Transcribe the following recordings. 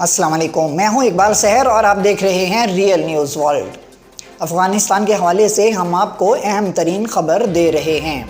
السلام علیکم، میں ہوں اقبال سحر اور آپ دیکھ رہے ہیں ریئل نیوز ورلڈ۔ افغانستان کے حوالے سے ہم آپ کو اہم ترین خبر دے رہے ہیں۔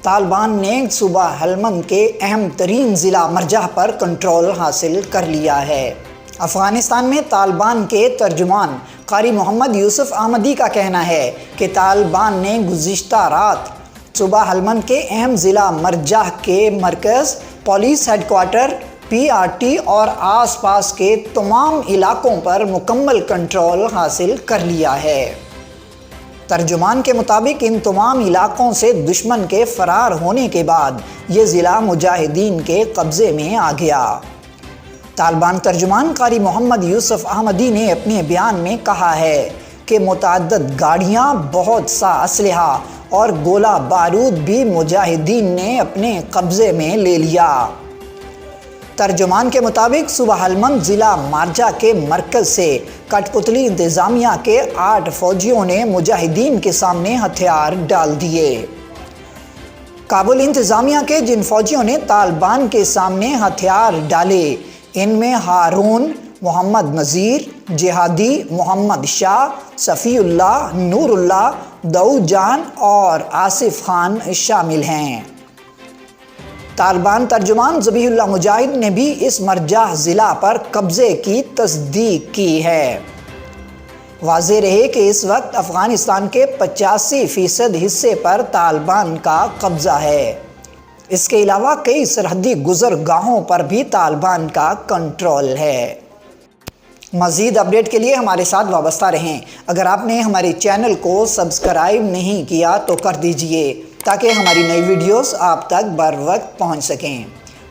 طالبان نے صوبہ ہلمند کے اہم ترین ضلع مرجہ پر کنٹرول حاصل کر لیا ہے۔ افغانستان میں طالبان کے ترجمان قاری محمد یوسف احمدی کا کہنا ہے کہ طالبان نے گزشتہ رات صوبہ ہلمند کے اہم ضلع مرجہ کے مرکز، پولیس ہیڈ کوارٹر، PRT اور آس پاس کے تمام علاقوں پر مکمل کنٹرول حاصل کر لیا ہے۔ ترجمان کے مطابق ان تمام علاقوں سے دشمن کے فرار ہونے کے بعد یہ ضلع مجاہدین کے قبضے میں آ گیا۔ طالبان ترجمان قاری محمد یوسف احمدی نے اپنے بیان میں کہا ہے کہ متعدد گاڑیاں، بہت سا اسلحہ اور گولہ بارود بھی مجاہدین نے اپنے قبضے میں لے لیا۔ ترجمان کے مطابق صوبہ ہلمند ضلع مارجہ کے مرکز سے کٹ پتلی انتظامیہ کے 8 فوجیوں نے مجاہدین کے سامنے ہتھیار ڈال دیے۔ کابل انتظامیہ کے جن فوجیوں نے طالبان کے سامنے ہتھیار ڈالے، ان میں ہارون محمد نذیر، جہادی محمد شاہ، صفی اللہ، نور اللہ، داؤد جان اور آصف خان شامل ہیں۔ طالبان ترجمان ذبیح اللہ مجاہد نے بھی اس مرجہ ضلع پر قبضے کی تصدیق کی ہے۔ واضح رہے کہ اس وقت افغانستان کے 85% حصے پر طالبان کا قبضہ ہے۔ اس کے علاوہ کئی سرحدی گزرگاہوں پر بھی طالبان کا کنٹرول ہے۔ مزید اپڈیٹ کے لیے ہمارے ساتھ وابستہ رہیں۔ اگر آپ نے ہمارے چینل کو سبسکرائب نہیں کیا تو کر دیجئے تاکہ ہماری نئی ویڈیوز آپ تک بر وقت پہنچ سکیں۔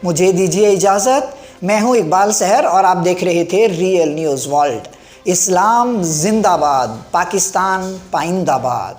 مجھے دیجئے اجازت۔ میں ہوں اقبال سحر اور آپ دیکھ رہے تھے ریئل نیوز ورلڈ۔ اسلام زندہ باد، پاکستان پائندہ باد۔